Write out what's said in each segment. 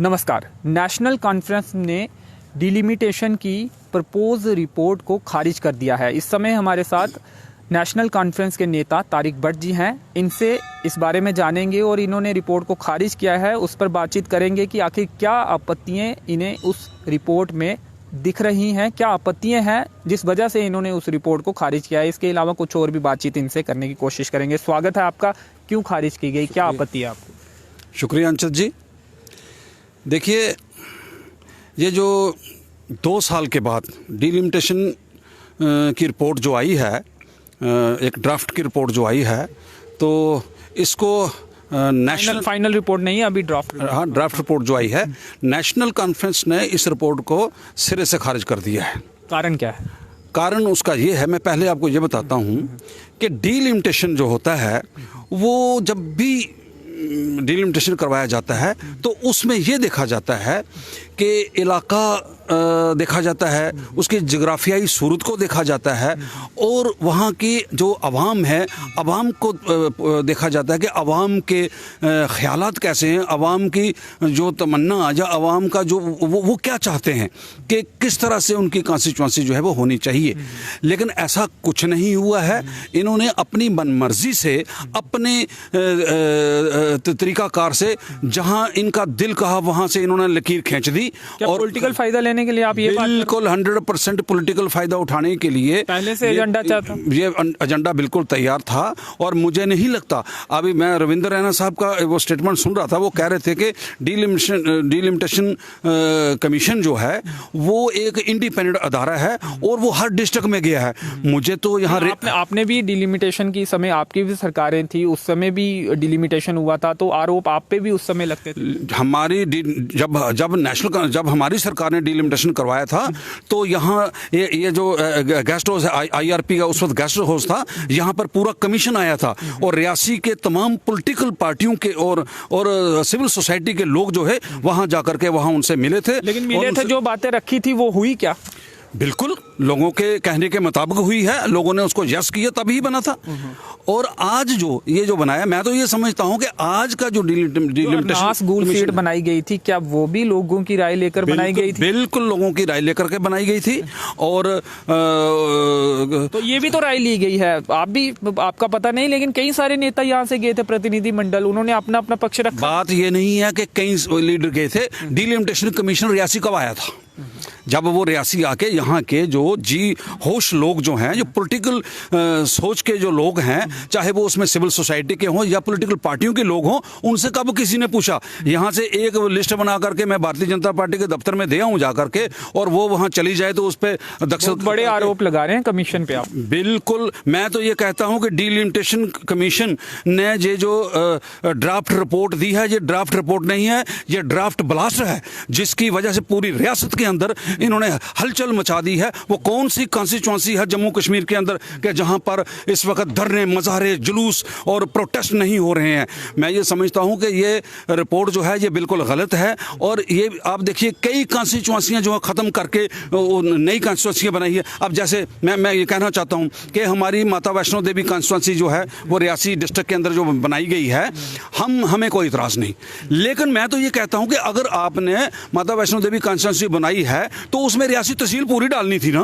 नमस्कार। National conference ने delimitation की प्रपोज रिपोर्ट को खारिज कर दिया है। इस समय हमारे साथ नेशनल कॉन्फ्रेंस के नेता तारिक भट्ट जी हैं। इनसे इस बारे में जानेंगे और इन्होंने रिपोर्ट को खारिज किया है, उस पर बातचीत करेंगे कि आखिर क्या आपत्तियां इन्हें उस रिपोर्ट में दिख रही हैं, क्या आपत्तियां हैं जिस वजह से इन्होंने उस रिपोर्ट को खारिज किया है। इसके अलावा कुछ और भी बातचीत इनसे करने की कोशिश करेंगे। स्वागत है आपका। क्यों खारिज की गई, क्या आपत्ति है आपको? शुक्रिया अंचत जी। देखिए, ये जो 2 साल के बाद डिलिमिटेशन की रिपोर्ट जो आई है, एक ड्राफ्ट की रिपोर्ट जो आई है, तो इसको नेशनल फाइनल रिपोर्ट नहीं है अभी, ड्राफ्ट रिपोर्ट जो आई है, नेशनल कॉन्फ्रेंस ने इस रिपोर्ट को सिरे से खारिज कर दिया है। कारण क्या है? कारण उसका ये है, मैं पहले आपको ये बताता हूँ कि डिलिमिटेशन जो होता है, वो जब भी डिलिमिटेशन करवाया जाता है तो उसमें ये देखा जाता है कि इलाका देखा जाता है, उसकी जोग्राफियाई सूरत को देखा जाता है और वहाँ की जो अवाम है, अवाम को देखा जाता है कि अवाम के ख़यालात कैसे हैं, अवाम की जो तमन्ना या अवाम का जो वो क्या चाहते हैं कि किस तरह से उनकी कॉन्स्टिट्यूंसी जो है वो होनी चाहिए। लेकिन ऐसा कुछ नहीं हुआ है। इन्होंने अपनी मनमर्जी से, अपने तरीक़ाकार से, जहाँ इनका दिल कहा वहाँ से इन्होंने लकीर खींच दी। और पॉलिटिकल फायदा लेने के लिए आप ये बिल्कुल 100% पॉलिटिकल फायदा उठाने के लिए पहले से एजेंडा चाहता, ये एजेंडा बिल्कुल तैयार था। और मुझे नहीं लगता, अभी मैं रविंद्र रैना साहब का वो स्टेटमेंट सुन रहा था, वो कह रहे थे कि डिलिमिटेशन कमीशन जो है वो एक इंडिपेंडेंट अदारा है और वो हर डिस्ट्रिक्ट में गया है। मुझे तो यहाँ आपने भी डिलिमिटेशन की समय, आपकी भी सरकारें थी, उस समय भी डिलिमिटेशन हुआ था, तो आरोप आप पे भी उस समय लगते थे। हमारी जब हमारी सरकार ने डिलिमिटेशन करवाया था तो यहाँ ये जो गेस्ट हाउस है IRP का, उस वक्त गेस्ट हाउस था, यहाँ पर पूरा कमीशन आया था और रियासी के तमाम पॉलिटिकल पार्टियों के और सिविल सोसाइटी के लोग जो है वहाँ जाकर के वहाँ उनसे मिले थे। लेकिन मिले थे, जो बातें रखी थी वो हुई क्या? बिल्कुल लोगों के कहने के मुताबिक हुई है, लोगों ने उसको यस किया तभी बना था। और आज जो बनाया, मैं तो ये समझता हूं कि आज का जो डिलिमिटेशन गूल सीट बनाई गई थी, क्या वो भी लोगों की राय लेकर बनाई गई थी? बिल्कुल लोगों की राय लेकर के बनाई गई थी। और तो ये भी तो राय ली गई है, आपका पता नहीं, लेकिन कई सारे नेता यहाँ से गए थे, प्रतिनिधि मंडल, उन्होंने अपना अपना पक्ष रखा। बात ये नहीं है कि कई लीडर गए थे। डिलिमिटेशन कमीशन रियासी कब आया था? जब वो रियासी आके यहाँ के जो होश लोग जो हैं, जो पॉलिटिकल सोच के जो लोग हैं, चाहे वो उसमें सिविल सोसाइटी के हों या पॉलिटिकल पार्टियों के लोग हों, उनसे कब किसी ने पूछा? यहाँ से एक लिस्ट बना करके मैं भारतीय जनता पार्टी के दफ्तर में दे आऊँ जा करके, और वो वहाँ चली जाए तो उस पर दक्षता। बड़े आरोप लगा रहे हैं कमीशन पे आप। बिल्कुल, मैं तो ये कहता हूँ कि डिलिमिटेशन कमीशन ने ये जो ड्राफ्ट रिपोर्ट दी है, ये ड्राफ्ट रिपोर्ट नहीं है, ये ड्राफ्ट ब्लास्ट है, जिसकी वजह से पूरी रियासत के अंदर इन्होंने हलचल मचा दी है। वो कौन सी कॉन्स्टिट्यूंसी है जम्मू कश्मीर के अंदर कि जहां पर इस वक्त धरने, मजारे, जुलूस और प्रोटेस्ट नहीं हो रहे हैं? मैं ये समझता हूं कि ये रिपोर्ट जो है ये बिल्कुल गलत है। और ये आप देखिए, कई कॉन्स्टिट्यूंसियां जो है ख़त्म करके नई कॉन्स्टिट्यूंसियां बनाई है। अब जैसे मैं ये कहना चाहता हूं कि हमारी माता वैष्णो देवी कॉन्स्टिट्यूंसी जो है वो रियासी डिस्ट्रिक्ट के अंदर जो बनाई गई है, हमें कोई इतराज़ नहीं। लेकिन मैं तो ये कहता हूं कि अगर आपने माता वैष्णो देवी कॉन्स्टिट्यूंसी बनाई है तो उसमें रियासी तहसील पूरी डालनी थी ना।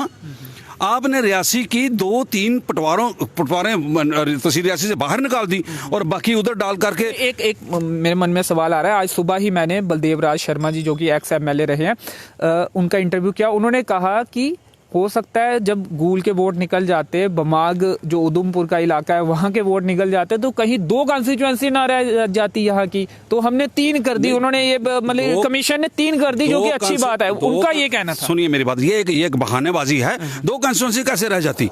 आपने रियासी की 2-3 पटवारें तहसील रियासी से बाहर निकाल दी और बाकी उधर डाल करके। एक मेरे मन में सवाल आ रहा है। आज सुबह ही मैंने बलदेव राज शर्मा जी, जो कि एक्स MLA रहे हैं, उनका इंटरव्यू किया। उन्होंने कहा कि हो सकता है जब गूल के वोट निकल जाते, बमाग जो उधमपुर का इलाका है वहां के वोट निकल जाते, तो कहीं 2 कॉन्स्टिट्यूएंसी ना रह जाती यहाँ की, तो हमने 3 कर दी। उन्होंने ये मतलब कमीशन ने 3 कर दी, जो कि अच्छी बात है। उनका ये कहना था। सुनिए मेरी बात, ये एक बहानेबाजी है। 2 कॉन्स्टिट्यूएंसी कैसे रह जाती?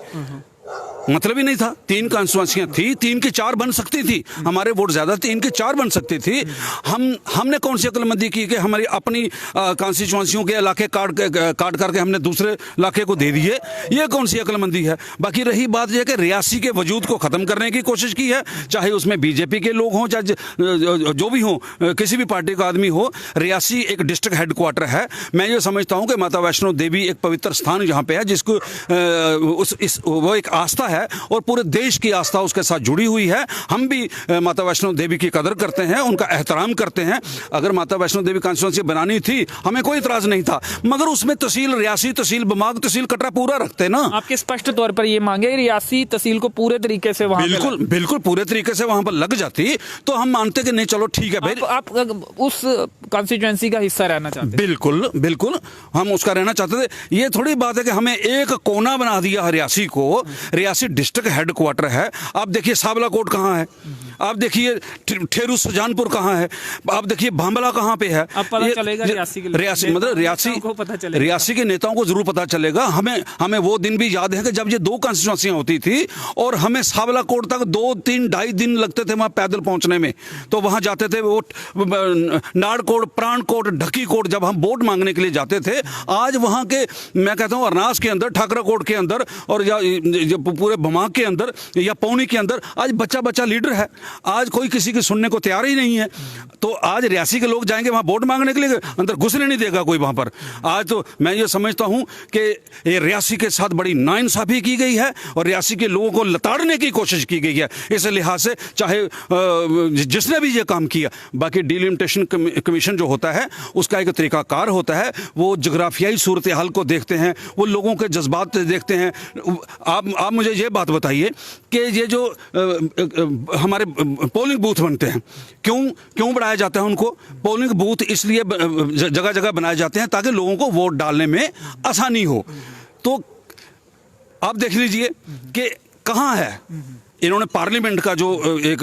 मतलब ही नहीं था। 3 कॉन्स्टिट्यूंसियां थी, 3 की 4 बन सकती थी। हमारे वोट ज्यादा, 3 की 4 बन सकती थी। हमने कौन सी अक्लमंदी की कि हमारी अपनी कॉन्स्टिट्यूंसियों के इलाके काट करके हमने दूसरे इलाके को दे दिए? ये कौन सी अक्लमंदी है? बाकी रही बात यह कि रियासी के वजूद को खत्म करने की कोशिश की है, चाहे उसमें BJP के लोग हों, चाहे जो भी हों, किसी भी पार्टी का आदमी हो। रियासी एक डिस्ट्रिक्ट हेडक्वार्टर है। मैं ये समझता हूँ कि माता वैष्णो देवी एक पवित्र स्थान यहाँ पे है, जिसको वो एक आस्था है और पूरे देश की आस्था उसके साथ जुड़ी हुई है। हम भी माता वैष्णो देवी की कदर करते हैं, उनका एहतराम करते हैं। अगर माता वैष्णो देवी कॉन्स्टिट्यूंसी बनानी थी हमें कोई इतराज नहीं था, मगर उसमें तहसील रियासी, तहसील बमाग, तहसील कटरा पूरा रखते ना। आपके स्पष्ट तौर पर ये मांगे रियासी तहसील को पूरे तरीके से वहां बिल्कुल बिल्कुल पूरे तरीके से वहां पर लग जाती तो हम मानते कि नहीं चलो ठीक है भाई। आप उस कॉन्स्टिट्यूएंसी का हिस्सा रहना चाहते? बिल्कुल बिल्कुल हम उसका रहना चाहते थे। ये थोड़ी बात है कि हमें एक कोना बना दिया रियासी को। रियासी डिस्ट्रिक्ट हेडक्वार्टर है। आप देखिए साबलाकोट कहाँ है, आप देखिए ठेरू सुजानपुर कहाँ है, आप देखिए भांबला कहाँ पे है। अब पता चलेगा रियासी मतलब रियासी के नेताओं को जरूर पता चलेगा। हमें वो दिन भी याद है कि जब ये 2 कॉन्स्टिट्यूंसियां होती थी और हमें साबलाकोट तक 2-3-2.5 दिन लगते थे वहां पैदल पहुंचने में। तो वहां जाते थे वो नाड़कोट, प्राणकोट, ढकीकोट, जब हम वोट मांगने के लिए जाते थे। आज वहां के मैं कहता हूं अरनास के अंदर, ठाकराकोट के अंदर और या पूरे भमाग के अंदर या पौनी के अंदर आज बच्चा लीडर है। आज कोई किसी की सुनने को तैयार ही नहीं है। तो आज रियासी के लोग जाएंगे वहां वोट मांगने के लिए, अंदर घुसने नहीं देगा कोई वहां पर। आज तो मैं ये समझता हूं कि ये रियासी के साथ बड़ी नाइंसाफी की गई है और रियासी के लोगों को लताड़ने की कोशिश की गई है। इस लिहाज से चाहे जिसने भी ये काम किया, बाकी डिलिमिटेशन कमीशन जो होता है उसका एक तरीकाकार होता है। वो जोग्राफियाई सूरत हाल को देखते हैं, वो लोगों के जज्बात देखते हैं। आप मुझे ये बात बताइए कि ये जो हमारे पोलिंग बूथ बनते हैं, क्यों बनाया जाता है उनको? पोलिंग बूथ इसलिए जगह जगह बनाए जाते हैं ताकि लोगों को वोट डालने में आसानी हो। तो आप देख लीजिए कि कहाँ है इन्होंने पार्लियामेंट का जो एक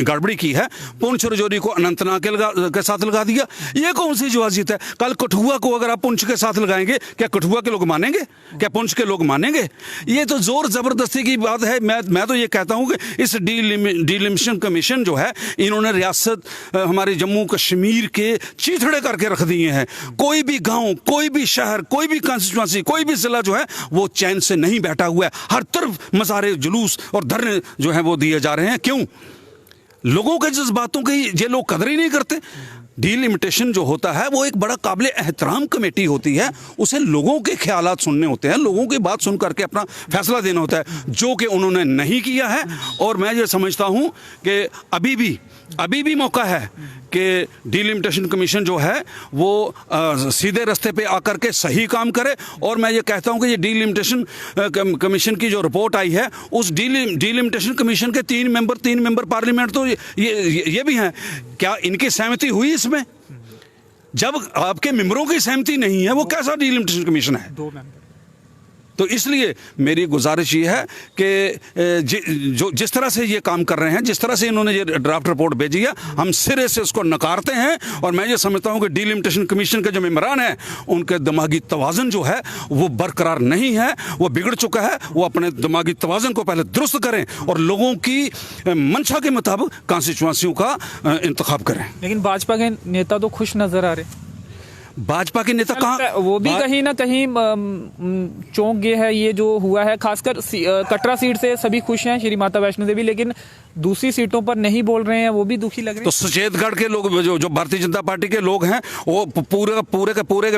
गड़बड़ी की है। पुंछ रजौरी को अनंतनाग के साथ लगा दिया। ये कौन सी जुआजियत है? कल कठुआ को अगर आप पुंछ के साथ लगाएंगे, क्या कठुआ के लोग मानेंगे? क्या पुंछ के लोग मानेंगे? ये तो जोर जबरदस्ती की बात है। मैं तो ये कहता हूं कि इस डिलिमिटेशन कमीशन जो है, इन्होंने रियासत हमारे जम्मू कश्मीर के चीथड़े करके रख दिए हैं। कोई भी गांव, कोई भी शहर, कोई भी कॉन्स्टिट्यूंसी, कोई भी जिला जो है वो चैन से नहीं बैठा हुआ है। हर तरफ सारे जुलूस और धरने जो है वो दिए जा रहे हैं। क्यों? लोगों के जज्बातों की ये लोग कदर ही नहीं करते। डिलिमिटेशन जो होता है वो एक बड़ा काबिल एहतराम कमेटी होती है। उसे लोगों के ख्यालात सुनने होते हैं, लोगों की बात सुन करके अपना फैसला देना होता है, जो कि उन्होंने नहीं किया है। और मैं ये समझता हूं कि अभी भी मौका है कि डिलिमिटेशन कमीशन जो है वो सीधे रास्ते पे आकर के सही काम करे। और मैं ये कहता हूं कि ये डिलिमिटेशन कमीशन की जो रिपोर्ट आई है, उस डिलिमिटेशन कमीशन के 3 मेंबर पार्लियामेंट तो ये भी हैं। क्या इनकी सहमति हुई इसमें? जब आपके मेंबरों की सहमति नहीं है, वो कैसा डिलिमिटेशन कमीशन है? 2 मेंबर। तो इसलिए मेरी गुजारिश ये है कि जो जिस तरह से ये काम कर रहे हैं, जिस तरह से इन्होंने ये ड्राफ्ट रिपोर्ट भेजी है, हम सिरे से उसको नकारते हैं। और मैं ये समझता हूं कि डिलिमिटेशन कमीशन के जो मेंबरान हैं, उनके दिमागी तवाज़ुन जो है वो बरकरार नहीं है, वो बिगड़ चुका है। वो अपने दिमागी तवाज़ुन को पहले दुरुस्त करें और लोगों की मंशा के मुताबिक कॉन्स्टिट्यूंसियों का इंतखाब करें। लेकिन भाजपा के नेता तो खुश नजर आ रहे। भाजपा के नेता कहाँ? वो भी कहीं ना कहीं चौंक गए है ये जो हुआ है। खासकर कटरा सीट से सभी खुश हैं श्री माता वैष्णो देवी, लेकिन दूसरी सीटों पर नहीं बोल रहे हैं, वो भी दुखी लग रहे हैं। तो सचेतगढ़ के लोग जो भारतीय जनता पार्टी के लोग हैं, वो पूरे के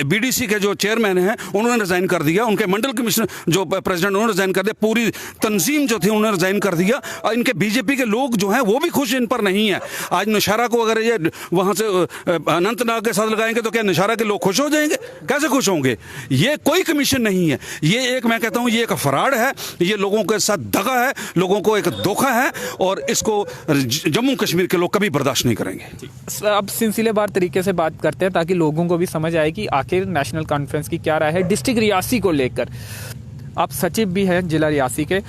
बीडीसी के जो चेयरमैन हैं उन्होंने रिजाइन कर दिया। उनके मंडल कमिश्नर जो प्रेसिडेंट उन्होंने रिजाइन कर दिया। पूरी तंजीम जो थी उन्होंने रिजाइन कर दिया। और इनके बीजेपी के लोग जो हैं वो भी खुश इन पर नहीं है। आज नौशहरा को अगर ये वहां से अनंतनाग के साथ लगाएंगे तो क्या नौशहरा के लोग खुश हो जाएंगे? कैसे खुश होंगे? ये कोई कमीशन नहीं है। ये एक, मैं कहता हूं ये एक फ्रॉड है। ये लोगों के साथ दगा है, लोगों को एक धोखा है और इसको जम्मू कश्मीर के लोग कभी बर्दाश्त नहीं करेंगे। अब सिलसिलेवार तरीके से बात करते हैं ताकि लोगों को भी समझ आए कि आखिर नेशनल कॉन्फ्रेंस की क्या राय है डिस्ट्रिक्ट रियासी को लेकर। आप सचिव भी हैं जिला रियासी के,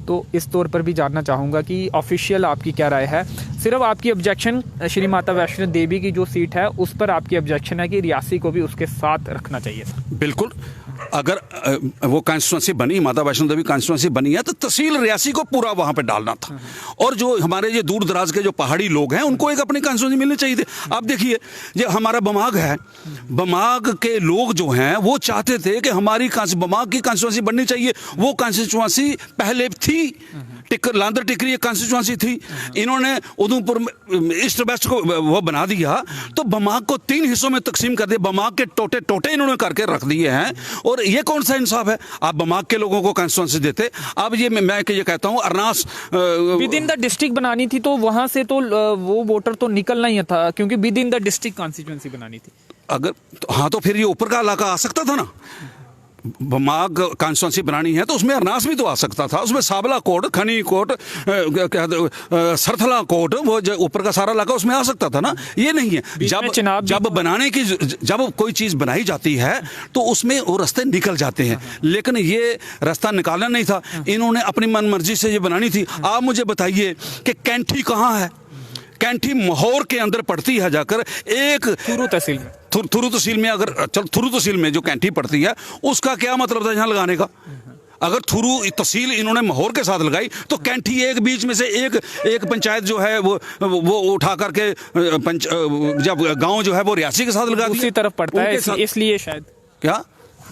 तो इस तौर पर भी जानना चाहूँगा कि ऑफिशियल आपकी क्या राय है। सिर्फ आपकी ऑब्जेक्शन श्री माता वैष्णो देवी की जो सीट है उस पर आपकी ऑब्जेक्शन है कि रियासी को भी उसके साथ रखना चाहिए। बिल्कुल, अगर वो कॉन्स्टिट्यूंसी बनी, माता वैष्णो देवी कॉन्स्टिट्यूंसी बनी है, तो तहसील रियासी को पूरा वहां पे डालना था। और जो हमारे ये दूर दराज के जो पहाड़ी लोग हैं उनको एक अपनी कॉन्स्टिट्यूंसी मिलनी चाहिए थी। आप देखिए, ये हमारा बमाग है, बमाग के लोग जो हैं वो चाहते थे कि हमारी बमाग की कॉन्स्टिट्यूंसी बननी चाहिए। वो कॉन्स्टिट्यूंसी पहले थी, लांदर टिकरी एक कंस्टिट्यूंसी थी, इन्होंने उधमपुर ईस्ट वेस्ट को वो बना दिया, तो बमाक को 3 हिस्सों में तकसीम कर दिया, बमाक के टोटे टोटे इन्होंने करके रख दिए हैं। और ये कौन सा इंसाफ है? आप बमाक के लोगों को कंस्टिट्यूंसी देते। अब ये मैं ये कहता हूँ Arnas with in the district बनानी थी, तो वहां से तो वो वोटर तो निकलना ही था, क्योंकि with in the district constituency बनानी थी। अगर हाँ, तो फिर ये ऊपर का इलाका आ सकता था ना। बमाक कॉन्स्टिट्यूंसी बनानी है तो उसमें अरनास भी तो आ सकता था, उसमें साबला कोट, खनी कोट, सरथला कोट, वो ऊपर का सारा इलाका उसमें आ सकता था ना। ये नहीं है। जब बनाने की, जब कोई चीज बनाई जाती है तो उसमें वो रास्ते निकल जाते हैं, लेकिन ये रास्ता निकालना नहीं था, इन्होंने अपनी मन मर्जी से ये बनानी थी। आप मुझे बताइए कि कैंठी कहाँ है? कैंठी माहौर के अंदर पड़ती है जाकर, एक थुरू तहसील में, थुरू तहसील में। अगर थुरू तहसील में जो कैंठी पड़ती है उसका क्या मतलब था यहाँ लगाने का? अगर थुरू तहसील इन्होंने माहौर के साथ लगाई तो कैंठी एक बीच में से एक पंचायत जो है वो उठा करके जब गांव जो है वो रियासी के साथ लगा दिया। दूसरी तरफ पड़ता है, इसलिए शायद क्या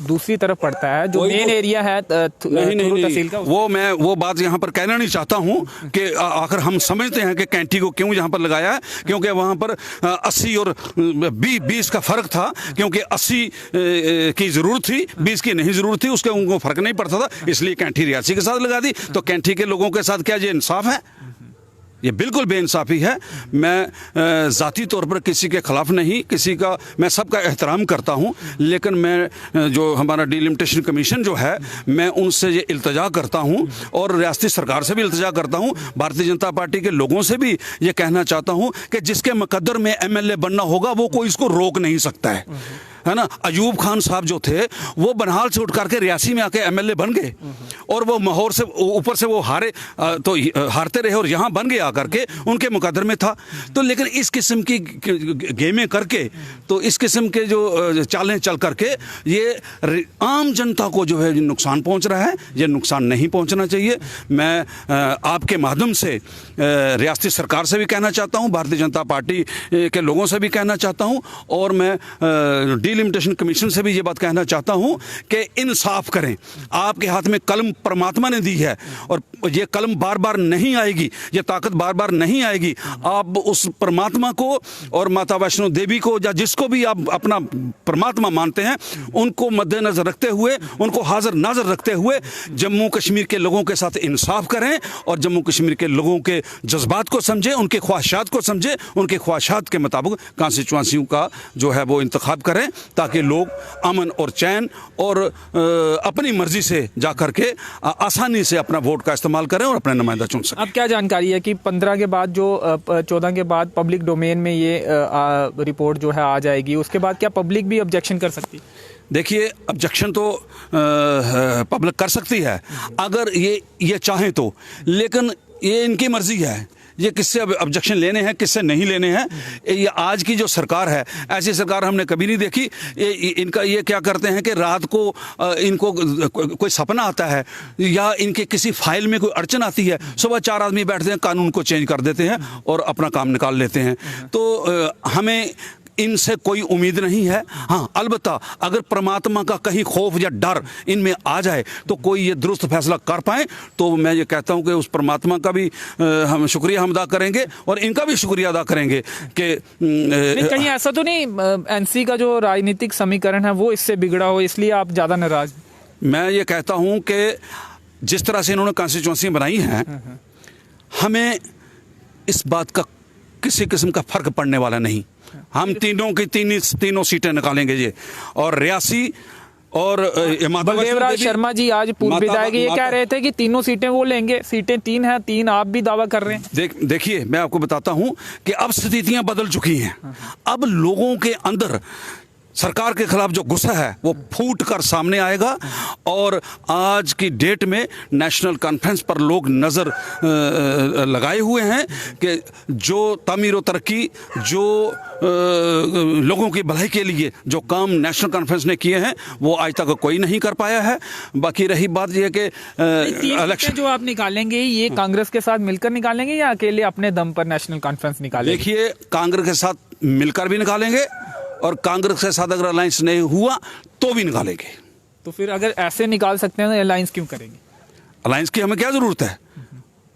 दूसरी तरफ पड़ता है जो मेन एरिया है तहसील का। वो बात यहाँ पर कहना नहीं चाहता हूँ कि आखिर हम समझते हैं कि कैंठी को क्यों यहाँ पर लगाया है, क्योंकि वहाँ पर 80 और 20 का फर्क था, क्योंकि 80 की जरूरत थी, 20 की नहीं जरूरत थी, उसके उनको फर्क नहीं पड़ता था, इसलिए कैंठी रियासी के साथ लगा दी। तो कैंठी के लोगों के साथ क्या ये इंसाफ है? ये बिल्कुल बेइंसाफी है। मैं ज़ाती तौर पर किसी के खिलाफ नहीं, किसी का, मैं सबका एहतराम करता हूँ, लेकिन मैं जो हमारा डिलिमिटेशन कमीशन जो है, मैं उनसे ये इल्तजा करता हूँ और रियासती सरकार से भी इल्तजा करता हूँ, भारतीय जनता पार्टी के लोगों से भी ये कहना चाहता हूँ कि जिसके मुकद्दर में MLA बनना होगा वो कोई इसको रोक नहीं सकता है ना। अयूब खान साहब जो थे वो बनहाल से उठ करके रियासी में आके MLA बन गए, और वो माहौर से ऊपर से वो तो हारते रहे और यहाँ बन गए आकर के, उनके मुकद्दर में था। तो लेकिन इस किस्म की गेमें करके, तो इस किस्म के जो चालें चल करके ये आम जनता को जो है नुकसान पहुँच रहा है, ये नुकसान नहीं पहुँचना चाहिए। मैं आपके माध्यम से रियासती सरकार से भी कहना चाहता हूँ, भारतीय जनता पार्टी के लोगों से भी कहना चाहता हूँ, और मैं डिलिमिटेशन कमीशन से भी ये बात कहना चाहता हूं कि इंसाफ करें। आपके हाथ में कलम परमात्मा ने दी है, और ये कलम बार बार नहीं आएगी, ये ताकत बार बार नहीं आएगी। आप उस परमात्मा को और माता वैष्णो देवी को, या जिसको भी आप अपना परमात्मा मानते हैं, उनको मद्देनजर रखते हुए, उनको हाजिर नाजर रखते हुए जम्मू कश्मीर के लोगों के साथ इंसाफ करें, और जम्मू कश्मीर के लोगों के जज्बात को समझें, उनके ख्वाहिशात को समझें, उनके ख्वाहिशात के मुताबिक कॉन्स्टिट्यूंसियों का जो है वो इंतखाब करें, ताकि लोग अमन और चैन और अपनी मर्जी से जाकर के आसानी से अपना वोट का इस्तेमाल करें और अपना नुमाइंदा चुन सकें। अब क्या जानकारी है कि 15 के बाद जो 14 के बाद पब्लिक डोमेन में ये रिपोर्ट जो है आ जाएगी, उसके बाद क्या पब्लिक भी ऑब्जेक्शन कर सकती है? देखिए, ऑब्जेक्शन तो पब्लिक कर सकती है अगर ये चाहें तो, लेकिन ये इनकी मर्जी है, ये किससे ऑब्जेक्शन लेने हैं, किससे नहीं लेने हैं। ये आज की जो सरकार है, ऐसी सरकार हमने कभी नहीं देखी। इनका ये क्या करते हैं कि रात को इनको कोई सपना आता है, या इनके किसी फाइल में कोई अड़चन आती है, सुबह 4 आदमी बैठते हैं, कानून को चेंज कर देते हैं और अपना काम निकाल लेते हैं। तो हमें इनसे कोई उम्मीद नहीं है। हाँ, अलबत्ता अगर परमात्मा का कहीं खौफ या डर इनमें आ जाए तो कोई ये दुरुस्त फैसला कर पाए, तो मैं ये कहता हूं कि उस परमात्मा का भी हम शुक्रिया अदा करेंगे और इनका भी शुक्रिया अदा करेंगे कि कहीं ऐसा तो नहीं NC का जो राजनीतिक समीकरण है वो इससे बिगड़ा हो, इसलिए आप ज़्यादा नाराज? मैं ये कहता हूँ कि जिस तरह से इन्होंने कॉन्स्टिट्यूंसी बनाई है, हमें इस बात का किसी किस्म का फर्क पड़ने वाला नहीं। हम तीनों सीटें निकालेंगे ये, और रियासी और बलदेवराज शर्मा जी आज पूर्व विधायक ये कह रहे थे कि तीनों सीटें वो लेंगे, सीटें 3 हैं, 3 आप भी दावा कर रहे हैं। देखिए, मैं आपको बताता हूं कि अब स्थितियां बदल चुकी हैं। अब लोगों के अंदर सरकार के खिलाफ जो गुस्सा है वो फूट कर सामने आएगा, और आज की डेट में नेशनल कॉन्फ्रेंस पर लोग नज़र लगाए हुए हैं कि जो तामीर व तरक्की, जो लोगों की भलाई के लिए जो काम नेशनल कॉन्फ्रेंस ने किए हैं वो आज तक कोई नहीं कर पाया है। बाकी रही बात यह कि इलेक्शन जो आप निकालेंगे, ये कांग्रेस के साथ मिलकर निकालेंगे या अकेले अपने दम पर नेशनल कॉन्फ्रेंस निकालेंगे? देखिए, कांग्रेस के साथ मिलकर भी निकालेंगे, और कांग्रेस के साथ अगर अलायंस नहीं हुआ तो भी निकालेंगे। तो फिर अगर ऐसे निकाल सकते हैं तो अलायंस क्यों करेंगे? अलायंस की हमें क्या जरूरत है?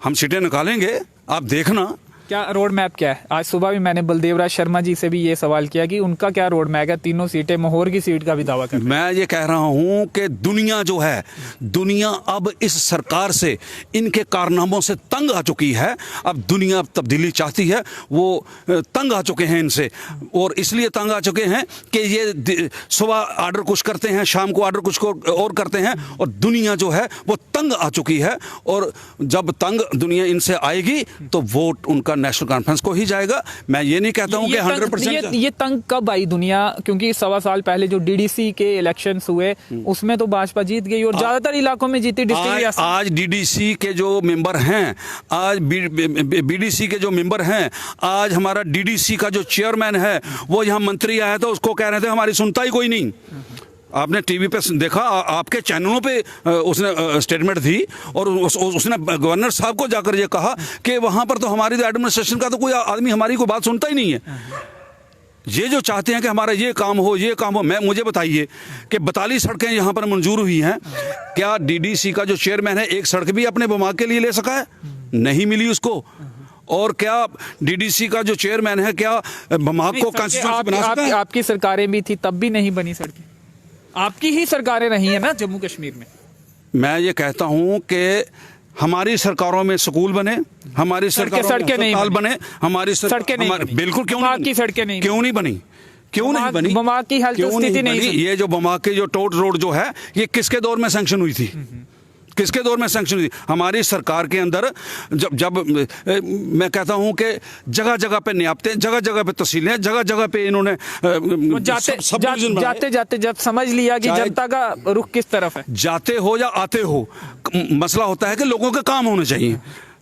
हम सीटें निकालेंगे, आप देखना। क्या रोड मैप क्या है? आज सुबह भी मैंने बलदेवराज शर्मा जी से भी ये सवाल किया कि उनका क्या रोड मैप है, तीनों सीटें महोर की सीट का भी दावा कर। मैं ये कह रहा हूं कि दुनिया जो है, दुनिया अब इस सरकार से, इनके कारनामों से तंग आ चुकी है। अब दुनिया तब्दीली चाहती है, वो तंग आ चुके हैं इनसे, और इसलिए तंग आ चुके हैं कि ये सुबह आर्डर कुछ करते हैं, शाम को आर्डर कुछ और करते हैं, और दुनिया जो है वो तंग आ चुकी है। और जब तंग दुनिया इनसे आएगी तो वोट उनका नेशनल कॉन्फ्रेंस को ही जाएगा। मैं ये नहीं कहता हूं कि 100% ये तंग कब आई दुनिया? क्योंकि 1.25 साल पहले जो डीडीसी के इलेक्शंस हुए उसमें तो भाजपा जीत गई और ज्यादातर इलाकों में जीती डिस्ट्रिक्ट। आज डीडीसी के जो मेंबर हैं, आज बीडीसी के जो मेंबर हैं, आज हमारा डीडीसी का जो चेयरमैन है वो यहाँ मंत्री आया था, उसको कह रहे थे हमारी सुनता ही कोई नहीं। आपने टीवी पे देखा, आपके चैनलों पे उसने स्टेटमेंट दी, और उसने गवर्नर साहब को जाकर ये कहा कि वहां पर तो हमारी एडमिनिस्ट्रेशन का तो कोई आदमी हमारी कोई बात सुनता ही नहीं है। ये जो चाहते हैं कि हमारा ये काम हो, ये काम हो, मुझे बताइए कि 42 सड़कें यहाँ पर मंजूर हुई हैं, क्या डीडीसी का जो चेयरमैन है एक सड़क भी अपने बमाग के लिए ले सका है? नहीं मिली उसको। और क्या डीडीसी का जो चेयरमैन है, क्या बमाग को कॉन्स्टिट्यूएंसी बना सका है? आपकी सरकारें भी थी तब भी नहीं बनी सड़कें, आपकी ही सरकारें रही है ना जम्मू कश्मीर में। मैं ये कहता हूं कि हमारी सरकारों में स्कूल बने, हमारी सरकारों में अस्पताल बने, हमारी सड़कें नहीं बनी। बिल्कुल क्यों नहीं की सड़कें नहीं क्यों नहीं बनी? क्यों नहीं बनी? बमाग की हेल्थ स्थिति नहीं। ये जो बमाग की जो टोट रोड जो है, ये किसके दौर में सैंक्शन हुई थी? किसके दौर में सैंक्शन हुई? हमारी सरकार के अंदर जब मैं कहता हूं कि जगह जगह पे न्यापते, जगह जगह पे तहसीलें, जगह जगह पे इन्होंने जाते जाते जब समझ लिया कि जनता का रुख किस तरफ है, जाते हो या आते हो, मसला होता है कि लोगों के काम होने चाहिए।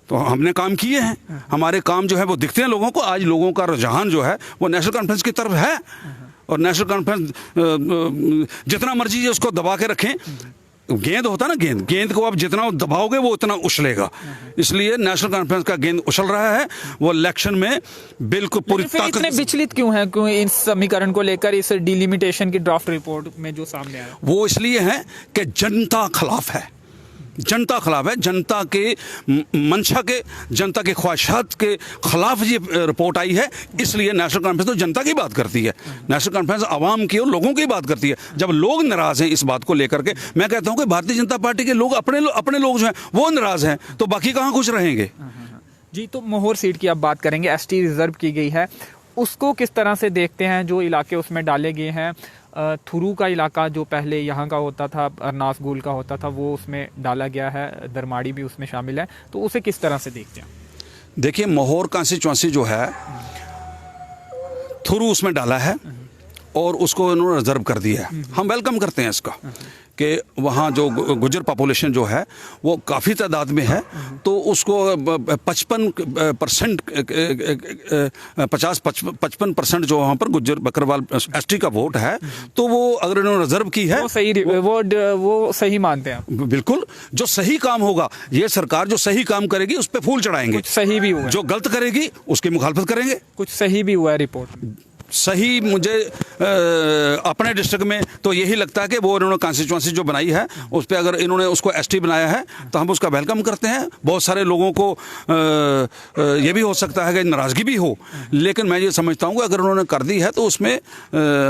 तो हमने काम किए हैं, हमारे काम जो है वो दिखते हैं लोगों को। आज लोगों का रुझान जो है वो नेशनल कॉन्फ्रेंस की तरफ है, और नेशनल कॉन्फ्रेंस जितना मर्जी उसको दबा के रखें, गेंद होता ना, गेंद को आप जितना दबाओगे वो उतना उछलेगा। इसलिए नेशनल कॉन्फ्रेंस का गेंद उछल रहा है, वो इलेक्शन में बिल्कुल पूरी ताकत। इतने विचलित क्यों है? क्यों इस समीकरण को लेकर, इस डिलिमिटेशन की ड्राफ्ट रिपोर्ट में जो सामने आया? वो इसलिए है कि जनता खिलाफ है, जनता खिलाफ है, जनता के मंशा के, जनता के ख्वाहिशात के खिलाफ ये रिपोर्ट आई है। इसलिए नेशनल कॉन्फ्रेंस तो जनता की बात करती है, नेशनल कॉन्फ्रेंस आवाम की और लोगों की बात करती है। जब लोग नाराज हैं इस बात को लेकर के, मैं कहता हूं कि भारतीय जनता पार्टी के लोग अपने लोग जो हैं वो नाराज हैं, तो बाकी कहां खुश रहेंगे? जी, तो महोर सीट की अब बात करेंगे। एसटी रिजर्व की गई है, उसको किस तरह से देखते हैं? जो इलाके उसमें डाले गए हैं, थुरू का इलाका जो पहले यहाँ का होता था, अरनास गुल का होता था, वो उसमें डाला गया है, दरमाड़ी भी उसमें शामिल है, तो उसे किस तरह से देखते हैं? देखिए, महोर कॉन्स्टिट्यूएंसी जो है, थुरू उसमें डाला है और उसको इन्होंने रिजर्व कर दिया है। हम वेलकम करते हैं इसका कि वहाँ जो गुजर पॉपुलेशन जो है वो काफ़ी तादाद में है, तो उसको 55% जो वहाँ पर गुजर बकरवाल एसटी का वोट है, तो वो अगर इन्होंने रिजर्व की है वो सही मानते हैं। बिल्कुल, जो सही काम होगा, ये सरकार जो सही काम करेगी उस पर फूल चढ़ाएंगे। सही भी हुआ, जो गलत करेगी उसकी मुखालफत करेंगे। कुछ सही भी हुआ है रिपोर्ट सही। मुझे अपने डिस्ट्रिक्ट में तो यही लगता है कि वो इन्होंने कॉन्स्टिट्यूएंसी जो बनाई है उस पर अगर इन्होंने उसको एसटी बनाया है तो हम उसका वेलकम करते हैं। बहुत सारे लोगों को ये भी हो सकता है कि नाराज़गी भी हो, लेकिन मैं ये समझता हूँ कि अगर उन्होंने कर दी है तो उसमें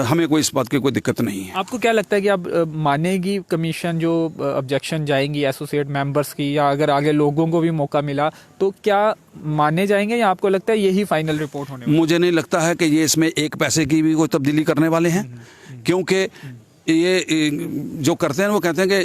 हमें कोई इस बात की कोई दिक्कत नहीं है। आपको क्या लगता है कि अब मानेगी कमीशन जो ऑब्जेक्शन जाएंगी एसोसिएट मेंबर्स की, या अगर आगे लोगों को भी मौका मिला तो क्या माने जाएंगे, या आपको लगता है यही फाइनल रिपोर्ट होने वाली? मुझे नहीं लगता है कि ये इसमें एक पैसे की भी कोई तब्दीली करने वाले हैं, क्योंकि ये जो करते हैं वो कहते हैं कि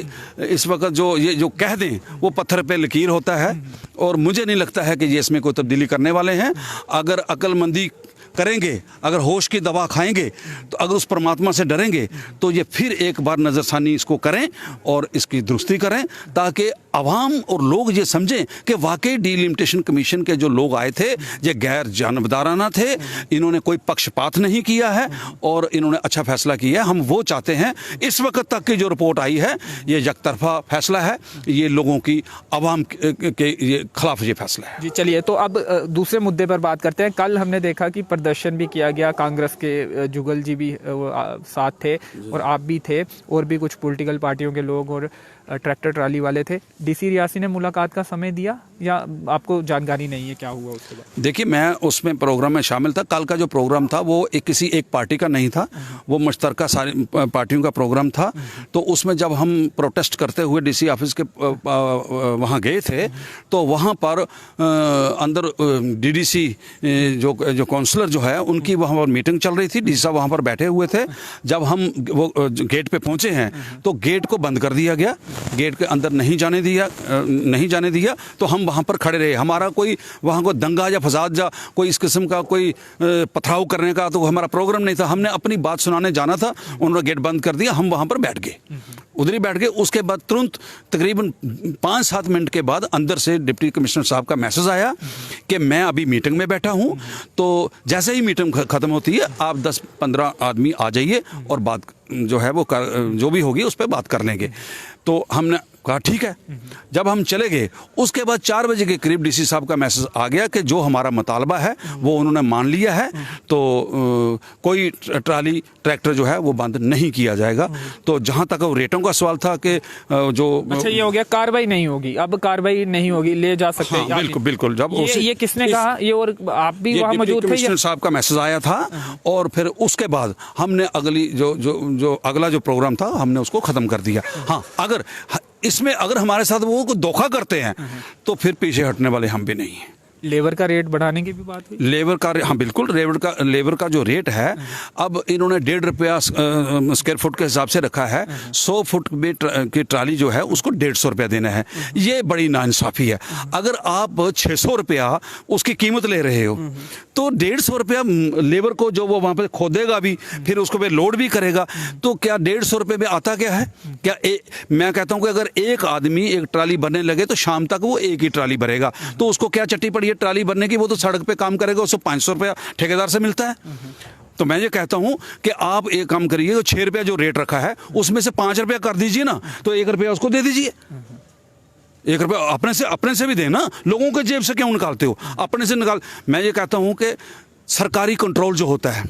इस वक्त जो ये जो कह दें वो पत्थर पे लकीर होता है, और मुझे नहीं लगता है कि ये इसमें कोई तब्दीली करने वाले हैं। अगर अक्लमंदी करेंगे, अगर होश की दवा खाएंगे, तो अगर उस परमात्मा से डरेंगे तो ये फिर एक बार नज़रसानी इसको करें और इसकी दुरुस्ती करें, ताकि आवाम और लोग ये समझें कि वाकई डिलिमिटेशन कमीशन के जो लोग आए थे ये गैर जानबदाराना थे, इन्होंने कोई पक्षपात नहीं किया है और इन्होंने अच्छा फैसला किया है। हम वो चाहते हैं। इस वक्त तक की जो रिपोर्ट आई है ये यकतरफा फैसला है, ये लोगों की आवाम के खिलाफ ये फैसला है। जी, चलिए, तो अब दूसरे मुद्दे पर बात करते हैं। कल हमने देखा कि प्रदर्शन भी किया गया, कांग्रेस के जुगल जी भी साथ थे और आप भी थे, और भी कुछ पॉलिटिकल पार्टियों के लोग, और ट्रैक्टर ट्राली वाले थे। डीसी रियासी ने मुलाकात का समय दिया या आपको जानकारी नहीं है क्या हुआ उसके बाद? देखिए, मैं उसमें प्रोग्राम में शामिल था। कल का जो प्रोग्राम था वो किसी एक पार्टी का नहीं था, वो मुश्तरका सारी पार्टियों का प्रोग्राम था। तो उसमें जब हम प्रोटेस्ट करते हुए डीसी ऑफिस के वहाँ गए थे तो वहाँ पर अंदर डीडीसी जो काउंसलर जो है उनकी वहाँ पर मीटिंग चल रही थी। डीसी साहब वहाँ पर बैठे हुए थे। जब हम वो गेट पे पहुँचे हैं तो गेट को बंद कर दिया गया, गेट के अंदर नहीं जाने दिया। तो हम वहाँ पर खड़े रहे। हमारा कोई वहाँ को दंगा या फसाद या कोई इस किस्म का कोई पथराव करने का तो हमारा प्रोग्राम नहीं था। हमने अपनी बात सुनाने जाना था, उन्होंने गेट बंद कर दिया, हम वहाँ पर बैठ गए, उधर ही बैठ गए। उसके बाद तुरंत तकरीबन 5-7 मिनट के बाद अंदर से डिप्टी कमिश्नर साहब का मैसेज आया कि मैं अभी मीटिंग में बैठा हूँ, तो जैसे ही मीटिंग ख़त्म होती है आप 10-15 आदमी आ जाइए और बात जो है वो जो भी होगी उस पर बात कर लेंगे। तो हमने कहा ठीक है। जब हम चले गए उसके बाद 4 बजे के करीब डीसी साहब का मैसेज आ गया कि जो हमारा मुतालबा है वो उन्होंने मान लिया है, तो कोई ट्राली ट्रैक्टर जो है वो बंद नहीं किया जाएगा। तो जहाँ तक वो रेटों का सवाल था कि जो अच्छा ये हो गया, कार्रवाई नहीं होगी, अब कार्रवाई नहीं होगी, ले जा सकते हैं। हाँ, बिल्कुल। जब ये किसने कहा? ये और आप भी वहाँ मौजूद थे? कमिश्नर साहब का मैसेज आया था और फिर उसके बाद हमने अगली जो अगला जो प्रोग्राम था हमने उसको ख़त्म कर दिया। हाँ, अगर इसमें हमारे साथ वो धोखा करते हैं तो फिर पीछे हटने वाले हम भी नहीं हैं। लेबर का रेट बढ़ाने की भी बात हुई? लेबर का, हाँ बिल्कुल, लेबर का जो रेट है अब इन्होंने 1.5 रुपया स्क्वायर फुट के हिसाब से रखा है। 100 फुट में की ट्राली जो है उसको 150 रुपया देना है। ये बड़ी नाइंसाफ़ी है। अगर आप 600 रुपया उसकी कीमत ले रहे हो तो 150 रुपया लेबर को जो वो वहाँ पर खोदेगा भी, फिर उसको पे लोड भी करेगा, तो क्या 150 रुपये में आता क्या है? क्या मैं कहता हूँ कि अगर एक आदमी एक ट्राली भरने लगे तो शाम तक वो एक ही ट्राली भरेगा, तो उसको क्या चट्टी पड़ी ट्राली भरने की? वो तो सड़क पे काम करेगा, उसको 500 रुपया ठेकेदार से मिलता है। तो मैं ये कहता हूं कि आप एक काम करिए, तो 6 रुपया जो रेट रखा है उसमें से 5 रुपया कर दीजिए ना, तो 1 रुपया उसको दे दीजिए। 1 रुपया अपने से भी देना, लोगों के जेब से क्यों निकालते हो? अपने से निकाल। मैं ये कहता हूं कि सरकारी कंट्रोल जो होता है,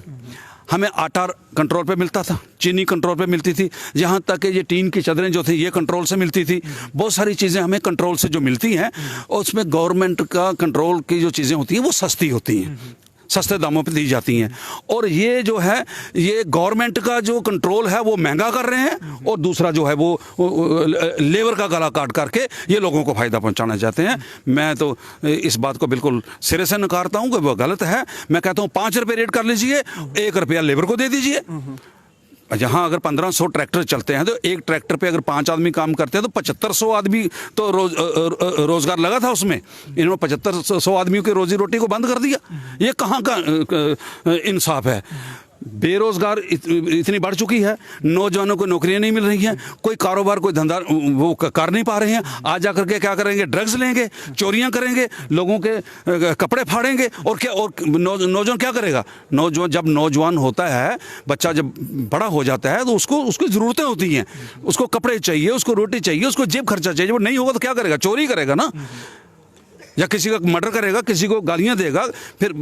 हमें आटा कंट्रोल पे मिलता था, चीनी कंट्रोल पे मिलती थी, यहाँ तक कि ये टीन की चादरें जो थी ये कंट्रोल से मिलती थी। बहुत सारी चीज़ें हमें कंट्रोल से जो मिलती हैं, और उसमें गवर्नमेंट का कंट्रोल की जो चीज़ें होती हैं वो सस्ती होती हैं, सस्ते दामों पे दी जाती हैं। और ये जो है ये गवर्नमेंट का जो कंट्रोल है वो महंगा कर रहे हैं, और दूसरा जो है वो लेबर का गला काट करके ये लोगों को फ़ायदा पहुंचाना चाहते हैं। मैं तो इस बात को बिल्कुल सिरे से नकारता हूं कि वो गलत है। मैं कहता हूं 5 रुपये रेट कर लीजिए, 1 रुपया लेबर को दे दीजिए। जहाँ अगर 1500 ट्रैक्टर चलते हैं तो एक ट्रैक्टर पे अगर 5 आदमी काम करते हैं तो 7500 आदमी तो रोजगार लगा था उसमें। इन्होंने 7500 आदमियों की रोजी रोटी को बंद कर दिया। ये कहाँ का इंसाफ है? बेरोजगार इतनी बढ़ चुकी है, नौजवानों को नौकरियां नहीं मिल रही हैं, कोई कारोबार कोई धंधा वो कर नहीं पा रहे हैं। आज जा करके क्या करेंगे? ड्रग्स लेंगे, चोरियां करेंगे, लोगों के कपड़े फाड़ेंगे, और क्या, और नौजवान क्या करेगा? जब नौजवान होता है, बच्चा जब बड़ा हो जाता है तो उसकी ज़रूरतें होती हैं, उसको कपड़े चाहिए, उसको रोटी चाहिए, उसको जेब खर्चा चाहिए। वो नहीं होगा तो क्या करेगा? चोरी करेगा ना, या किसी का मर्डर करेगा, किसी को गालियां देगा, फिर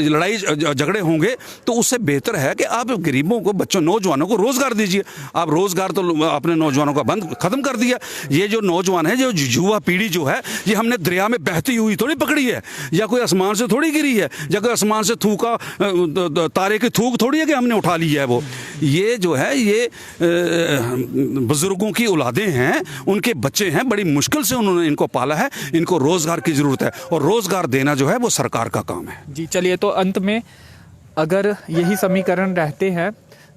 लड़ाई झगड़े होंगे। तो उससे बेहतर है कि आप गरीबों को, बच्चों, नौजवानों को रोज़गार दीजिए। आप रोज़गार तो अपने नौजवानों का ख़त्म कर दिया। ये जो नौजवान है, जो युवा पीढ़ी जो है, ये हमने दरिया में बहती हुई थोड़ी पकड़ी है, या कोई आसमान से थोड़ी गिरी है, या कोई आसमान से थूका तारे की थूक थोड़ी है कि हमने उठा ली है। वो ये जो है ये बुज़ुर्गों की औलादें हैं, उनके बच्चे हैं, बड़ी मुश्किल से उन्होंने इनको पाला है। इनको रोज़गार की ज़रूरत है, और रोजगार देना जो है वो सरकार का काम है। जी चलिए, तो अंत में अगर यही समीकरण रहते हैं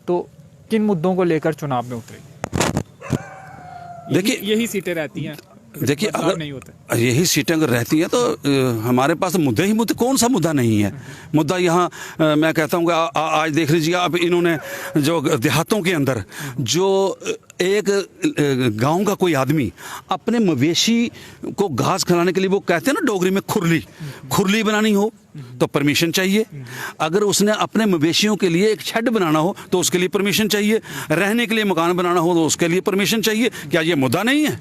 तो किन मुद्दों को लेकर चुनाव में उतरेंगे? देखिए, यही सीटें रहती हैं, देखिए अगर नहीं होता, यही सीटें अगर रहती हैं तो हमारे पास मुद्दे ही मुद्दे, कौन सा मुद्दा नहीं है? मुद्दा यहाँ मैं कहता हूँ कि आज देख लीजिए आप, इन्होंने जो देहातों के अंदर जो एक गांव का कोई आदमी अपने मवेशी को घास खिलाने के लिए, वो कहते हैं ना डोगरी में खुरली बनानी हो तो परमिशन चाहिए। अगर उसने अपने मवेशियों के लिए एक शेड बनाना हो तो उसके लिए परमिशन चाहिए। रहने के लिए मकान बनाना हो तो उसके लिए परमिशन चाहिए। क्या ये मुद्दा नहीं है?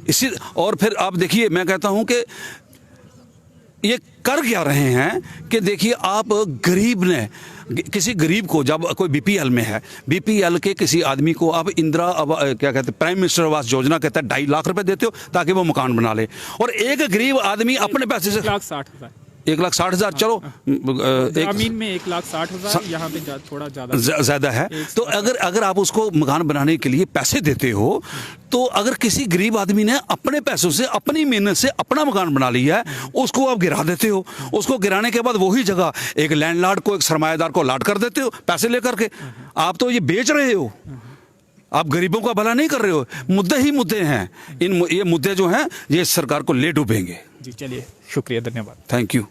इसी और फिर आप देखिए, मैं कहता हूं कि ये कर क्या रहे हैं कि देखिए, आप गरीब ने, किसी गरीब को, जब कोई बीपीएल में है, बीपीएल के किसी आदमी को आप क्या कहते हैं, प्राइम मिनिस्टर आवास योजना के तहत 2.5 लाख रुपए देते हो ताकि वो मकान बना ले, और एक गरीब आदमी अपने पैसे से 1,60,000 1,60,000, चलो ग्रामीण में 1,60,000, यहाँ पे थोड़ा ज्यादा है। तो अगर आप उसको मकान बनाने के लिए पैसे देते हो, तो अगर किसी गरीब आदमी ने अपने पैसों से, अपनी मेहनत से अपना मकान बना लिया है, उसको आप गिरा देते हो। उसको गिराने के बाद वही जगह एक लैंडलॉर्ड को, एक सरमाएदार को अलॉट कर देते हो पैसे लेकर के। आप तो ये बेच रहे हो, आप गरीबों का भला नहीं कर रहे हो। मुद्दे ही मुद्दे हैं, ये मुद्दे जो हैं ये सरकार को ले डूबेंगे। जी चलिए, शुक्रिया, धन्यवाद, थैंक यू।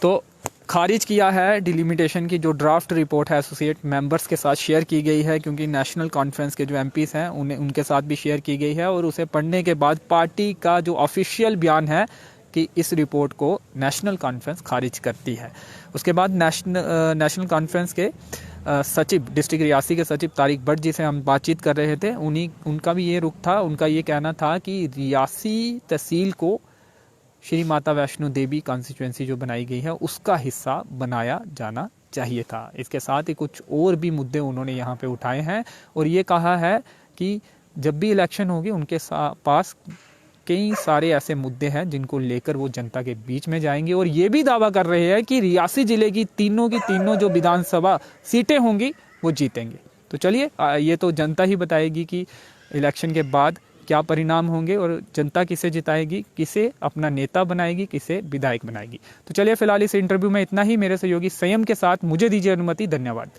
तो खारिज किया है डिलिमिटेशन की जो ड्राफ्ट रिपोर्ट है एसोसिएट मेंबर्स के साथ शेयर की गई है, क्योंकि नेशनल कॉन्फ्रेंस के जो एमपीज हैं उनके साथ भी शेयर की गई है, और उसे पढ़ने के बाद पार्टी का जो ऑफिशियल बयान है कि इस रिपोर्ट को नेशनल कॉन्फ्रेंस खारिज करती है। उसके बाद नेशनल कॉन्फ्रेंस के सचिव, डिस्ट्रिक्ट रियासी के सचिव तारिक भट्ट जी से हम बातचीत कर रहे थे। उनका भी ये रुख था, उनका ये कहना था कि रियासी तहसील को श्री माता वैष्णो देवी कॉन्स्टिट्यूंसी जो बनाई गई है उसका हिस्सा बनाया जाना चाहिए था। इसके साथ ही कुछ और भी मुद्दे उन्होंने यहाँ पे उठाए हैं, और ये कहा है कि जब भी इलेक्शन होगी उनके पास कई सारे ऐसे मुद्दे हैं जिनको लेकर वो जनता के बीच में जाएंगे, और ये भी दावा कर रहे हैं कि रियासी जिले की तीनों जो विधानसभा सीटें होंगी वो जीतेंगे। तो चलिए, ये तो जनता ही बताएगी कि इलेक्शन के बाद क्या परिणाम होंगे और जनता किसे जिताएगी, किसे अपना नेता बनाएगी, किसे विधायक बनाएगी। तो चलिए, फिलहाल इस इंटरव्यू में इतना ही। मेरे सहयोगी संयम के साथ मुझे दीजिए अनुमति। धन्यवाद।